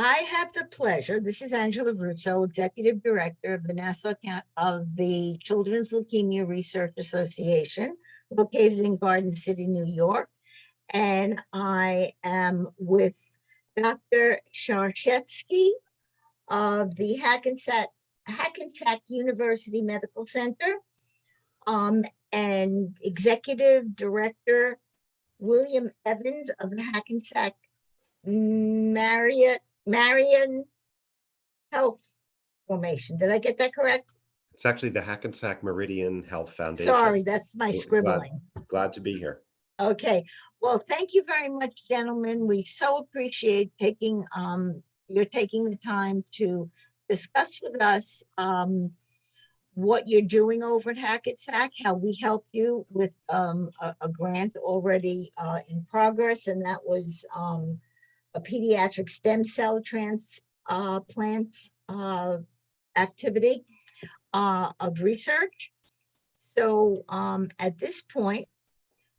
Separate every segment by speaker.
Speaker 1: I have the pleasure, this is Angela Russo, Executive Director of the Children's Leukemia Research Association, located in Garden City, New York. And I am with Dr. Zakrzewski of the Hackensack University Medical Center, and Executive Director William Evans of the Hackensack Meridian Health Formation. Did I get that correct?
Speaker 2: It's actually the Hackensack Meridian Health Foundation.
Speaker 1: Sorry, that's my scribbling.
Speaker 2: Glad to be here.
Speaker 1: Okay. Well, thank you very much, gentlemen. We so appreciate taking the time to discuss with us what you're doing over at Hackensack, how we helped you with a grant already in progress, and that was a pediatric stem cell transplant activity of research. So at this point,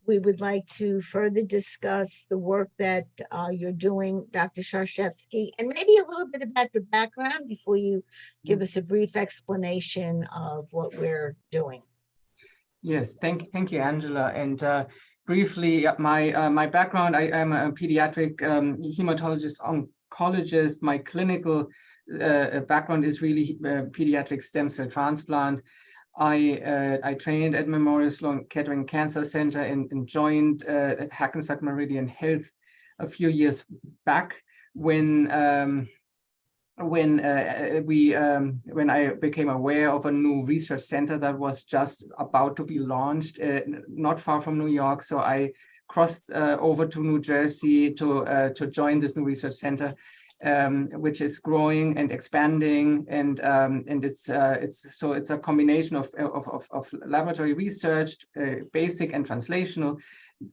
Speaker 1: we would like to further discuss the work that you're doing, Dr. Zakrzewski, and maybe a little bit about your background before you give us a brief explanation of what we're doing.
Speaker 3: Yes, thank you, Angela. And briefly, my background, I am a pediatric hematologist oncologist. My clinical background is really pediatric stem cell transplant. I trained at Memorial Sloan Kettering Cancer Center and joined at Hackensack Meridian Health a few years back when I became aware of a new research center that was just about to be launched, not far from New York. So I crossed over to New Jersey to join this new research center, which is growing and expanding, and it's a combination of laboratory research, basic and translational,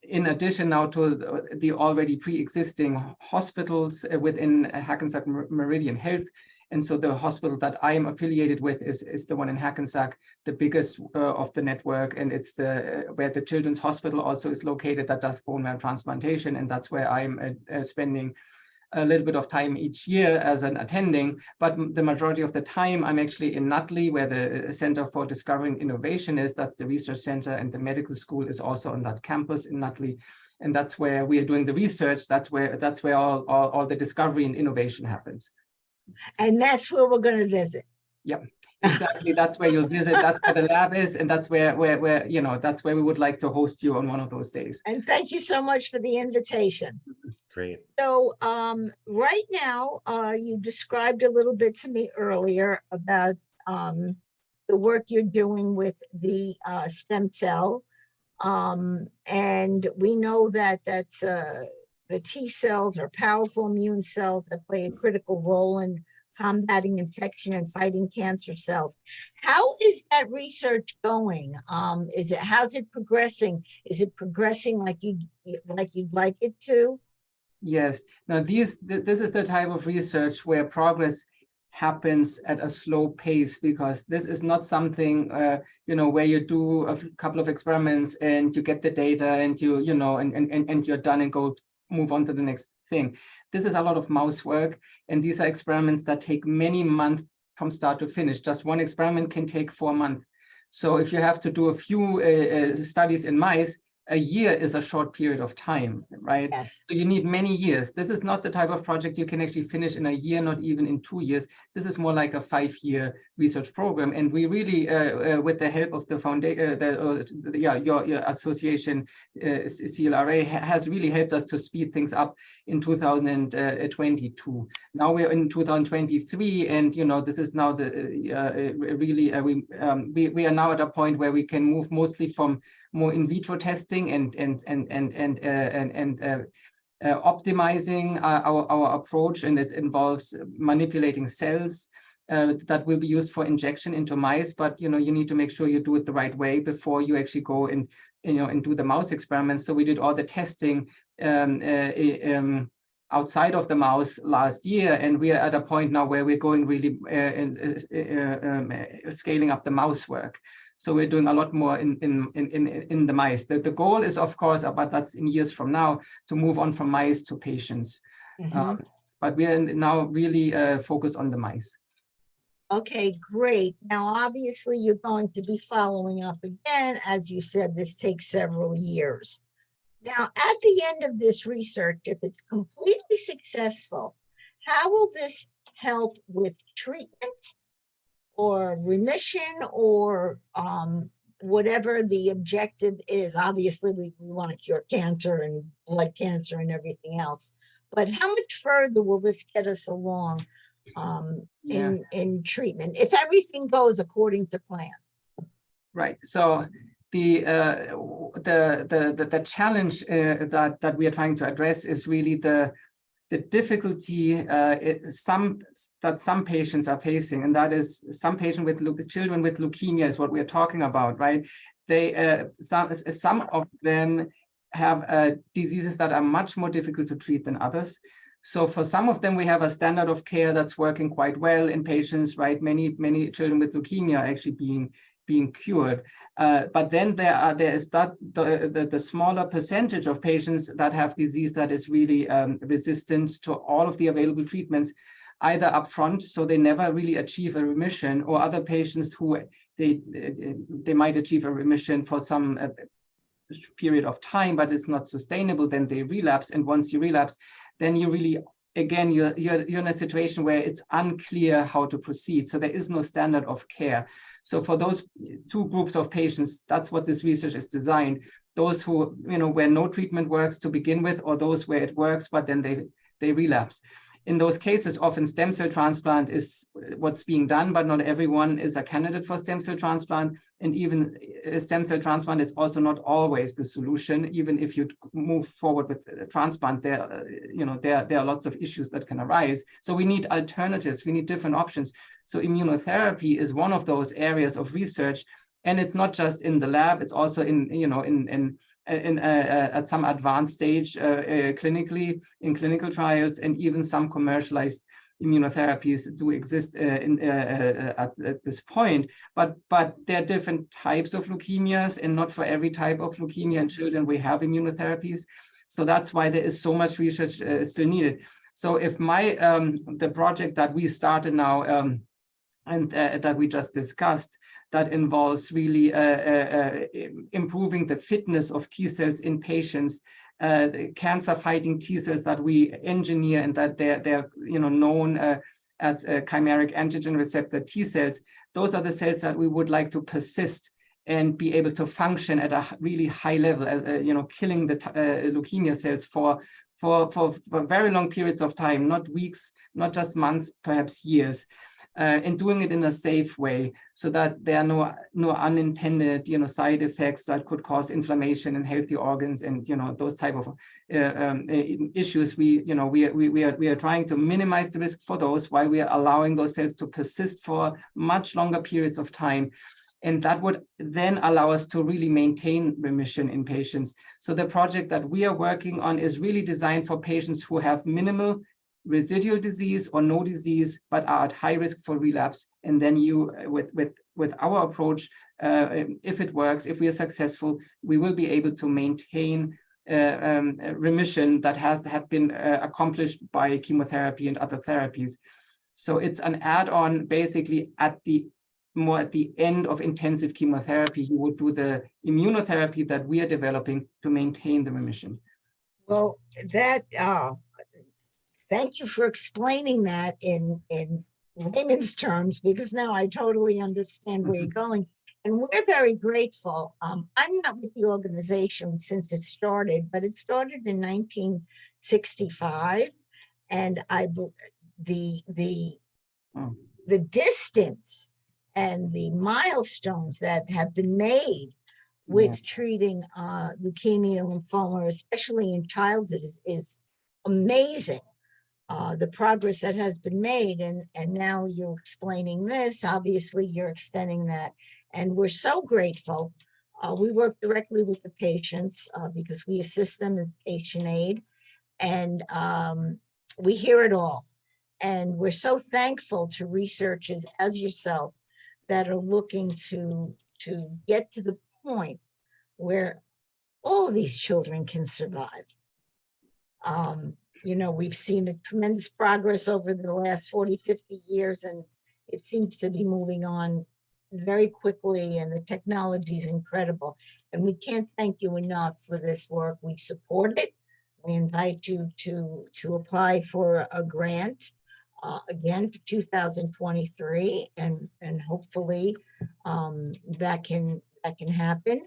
Speaker 3: in addition now to the already pre-existing hospitals within Hackensack Meridian Health. And so the hospital that I am affiliated with is the one in Hackensack, the biggest of the network, and it's where the Children's Hospital also is located that does bone marrow transplantation, and that's where I'm spending a little bit of time each year as an attending, but the majority of the time I'm actually in Nutley, where the Center for Discovery and Innovation is. That's the research center, and the medical school is also on that campus in Nutley, and that's where we are doing the research. That's where all the discovery and innovation happens.
Speaker 1: And that's where we're going to visit.
Speaker 3: Yep, exactly. That's where you'll visit. That's where the lab is, and that's where that's where we would like to host you on one of those days.
Speaker 1: And thank you so much for the invitation.
Speaker 2: Great.
Speaker 1: So right now, you described a little bit to me earlier about the work you're doing with the stem cell. And we know that the T cells are powerful immune cells that play a critical role in combating infection and fighting cancer cells. How is that research going? How's it progressing? Is it progressing like you'd like it to?
Speaker 3: Yes. Now, this is the type of research where progress happens at a slow pace, because this is not something where you do a couple of experiments and you get the data and and you're done and move on to the next thing. This is a lot of mouse work, and these are experiments that take many months from start to finish. Just one experiment can take 4 months. So if you have to do a few studies in mice, a year is a short period of time, right?
Speaker 1: Yes.
Speaker 3: So you need many years. This is not the type of project you can actually finish in a year, not even in 2 years. This is more like a 5-year research program. And we really, with the help of the foundation, your association, CLRA, has really helped us to speed things up in 2022. Now we're in 2023, and this is now we are now at a point where we can move mostly from more in vitro testing and optimizing our approach, and it involves manipulating cells that will be used for injection into mice. But you need to make sure you do it the right way before you actually go and do the mouse experiments. So we did all the testing outside of the mouse last year, and we are at a point now where we're going really scaling up the mouse work. So we're doing a lot more in the mice. The goal is, of course, but that's in years from now, to move on from mice to patients.
Speaker 1: Mm-hmm.
Speaker 3: but we are now really focused on the mice.
Speaker 1: Okay, great. Now, obviously, you're going to be following up again. As you said, this takes several years. Now, at the end of this research, if it's completely successful, how will this help with treatment or remission or whatever the objective is? Obviously, we want to cure cancer and blood cancer and everything else. But how much further will this get us along in treatment if everything goes according to plan?
Speaker 3: Right. So the challenge that we are trying to address is really the difficulty that some patients are facing, and that is some children with leukemia is what we are talking about, right? They some of them have diseases that are much more difficult to treat than others. So for some of them, we have a standard of care that's working quite well in patients, right? Many children with leukemia are actually being cured. But then there is the smaller percentage of patients that have disease that is really resistant to all of the available treatments, either upfront, so they never really achieve a remission, or other patients who they might achieve a remission for some period of time, but it's not sustainable, then they relapse. And once you relapse, then you really, again, you're in a situation where it's unclear how to proceed. So there is no standard of care. So for those two groups of patients, that's what this research is designed. Those who, where no treatment works to begin with, or those where it works, but then they relapse. In those cases, often stem cell transplant is what's being done, but not everyone is a candidate for stem cell transplant. And even a stem cell transplant is also not always the solution. Even if you move forward with a transplant, there are lots of issues that can arise. So we need alternatives. We need different options. So immunotherapy is one of those areas of research, and it's not just in the lab. It's also at some advanced stage clinically in clinical trials, and even some commercialized immunotherapies do exist at this point. But there are different types of leukemias, and not for every type of leukemia in children we have immunotherapies. So that's why there is so much research still needed. So if the project that we started now and that we just discussed, that involves really improving the fitness of T cells in patients, cancer-fighting T cells that we engineer, and that they're known as chimeric antigen receptor T cells. Those are the cells that we would like to persist and be able to function at a really high level, killing the leukemia cells for very long periods of time, not weeks, not just months, perhaps years. And doing it in a safe way, so that there are no unintended side effects that could cause inflammation in healthy organs, and those type of issues. We are trying to minimize the risk for those, while we are allowing those cells to persist for much longer periods of time. And that would then allow us to really maintain remission in patients. So the project that we are working on is really designed for patients who have minimal residual disease or no disease, but are at high risk for relapse. And then with our approach, if it works, if we are successful, we will be able to maintain remission that had been accomplished by chemotherapy and other therapies. So it's an add-on. Basically at the end of intensive chemotherapy, you would do the immunotherapy that we are developing to maintain the remission.
Speaker 1: Well, thank you for explaining that in layman's terms, because now I totally understand where you're going. And we're very grateful. I'm not with the organization since it started, but it started in 1965. And the distance and the milestones that have been made with treating leukemia and lymphoma, especially in childhood, is amazing. The progress that has been made, and now you're explaining this. Obviously, you're extending that, and we're so grateful. We work directly with the patients because we assist them in patient aid, and we hear it all. And we're so thankful to researchers as yourself that are looking to get to the point where all of these children can survive. we've seen a tremendous progress over the last 40, 50 years, and it seems to be moving on very quickly, and the technology is incredible. And we can't thank you enough for this work. We support it. We invite you to apply for a grant again for 2023, and hopefully that can happen.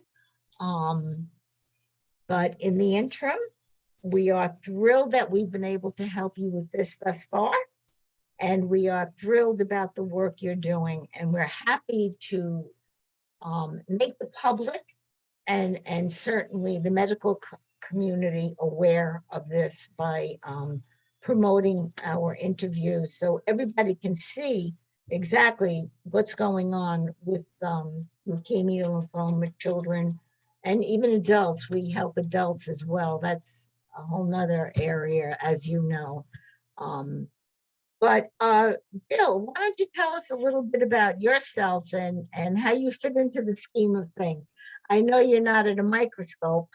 Speaker 1: But in the interim, we are thrilled that we've been able to help you with this thus far. And we are thrilled about the work you're doing. And we're happy to make the public and certainly the medical community aware of this by promoting our interview so everybody can see exactly what's going on with leukemia, lymphoma, children, and even adults. We help adults as well. That's a whole nother area, as you know. But Bill, why don't you tell us a little bit about yourself and how you fit into the scheme of things? I know you're not at a microscope.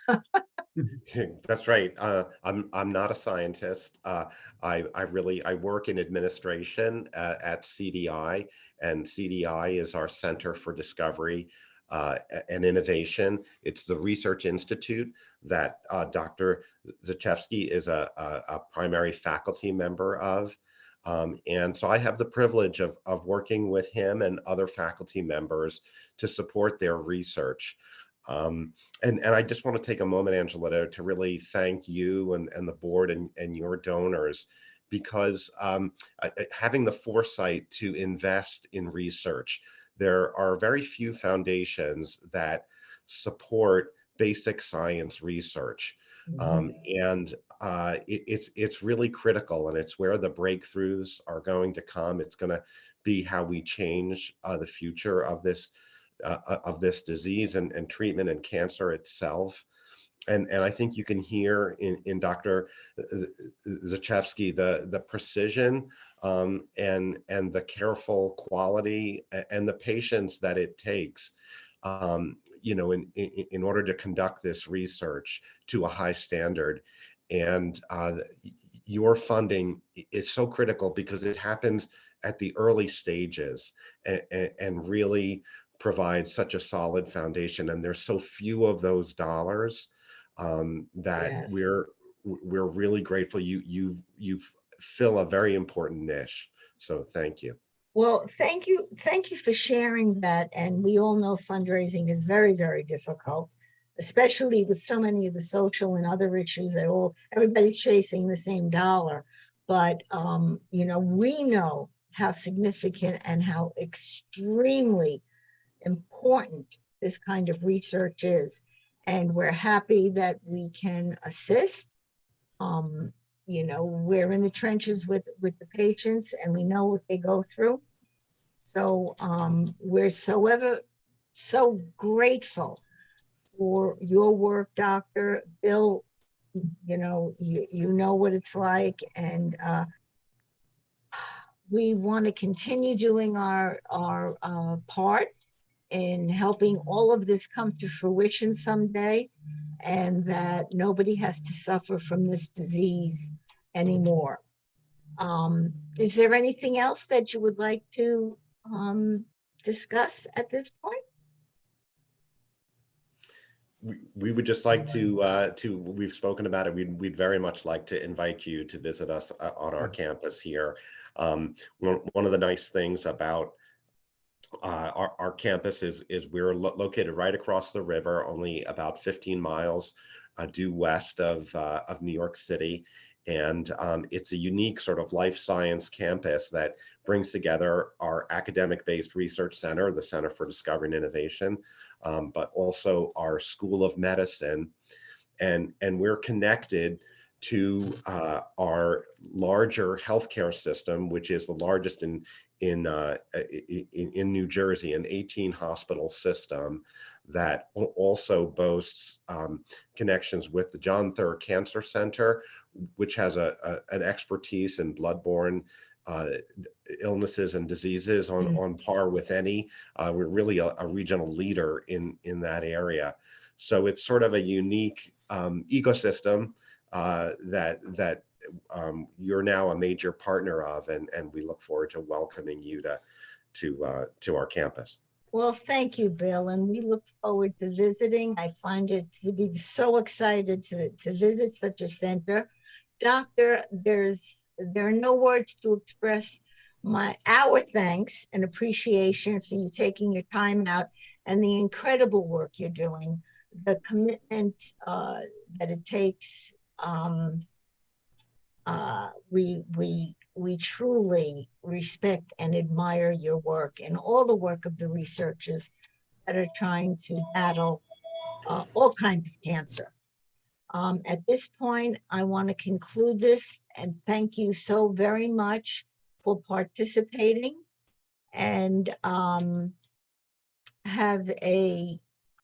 Speaker 2: That's right. I'm not a scientist. I work in administration at CDI, and CDI is our Center for Discovery and Innovation. It's the research institute that Dr. Zakrzewski is a primary faculty member of. And so I have the privilege of working with him and other faculty members to support their research. And I just want to take a moment, Angela, to really thank you and the board and your donors, because having the foresight to invest in research, there are very few foundations that support basic science research. It's really critical, and it's where the breakthroughs are going to come. It's going to be how we change the future of this disease and treatment and cancer itself. And I think you can hear in Dr. Zakrzewski the precision and the careful quality and the patience that it takes in order to conduct this research to a high standard. And your funding is so critical because it happens at the early stages and really provides such a solid foundation. And there's so few of those dollars that
Speaker 1: Yes.
Speaker 2: we're really grateful you fill a very important niche. So thank you.
Speaker 1: Well, thank you for sharing that. And we all know fundraising is very, very difficult, especially with so many of the social and other issues that everybody's chasing the same dollar. But we know how significant and how extremely important this kind of research is. And we're happy that we can assist. We're in the trenches with the patients, and we know what they go through. So we're so grateful for your work, Dr. Bill. You know what it's like, and we want to continue doing our part in helping all of this come to fruition someday, and that nobody has to suffer from this disease anymore. Is there anything else that you would like to discuss at this point?
Speaker 2: We would just like to we've spoken about it. We'd very much like to invite you to visit us on our campus here. One of the nice things about our campus is we're located right across the river, only about 15 miles due west of New York City. And it's a unique sort of life science campus that brings together our academic-based research center, the Center for Discovery and Innovation, but also our School of Medicine. And we're connected to our larger healthcare system, which is the largest in New Jersey, an 18 hospital system that also boasts connections with the John Thurr Cancer Center, which has an expertise in bloodborne illnesses and diseases on par with any. We're really a regional leader in that area. So it's sort of a unique ecosystem that you're now a major partner of, and we look forward to welcoming you to our campus.
Speaker 1: Well, thank you, Bill, and we look forward to visiting. I find it to be so excited to visit such a center. Doctor, there are no words to express our thanks and appreciation for you taking your time out and the incredible work you're doing, the commitment that it takes. We truly respect and admire your work and all the work of the researchers that are trying to battle all kinds of cancer. At this point, I want to conclude this and thank you so very much for participating, and have a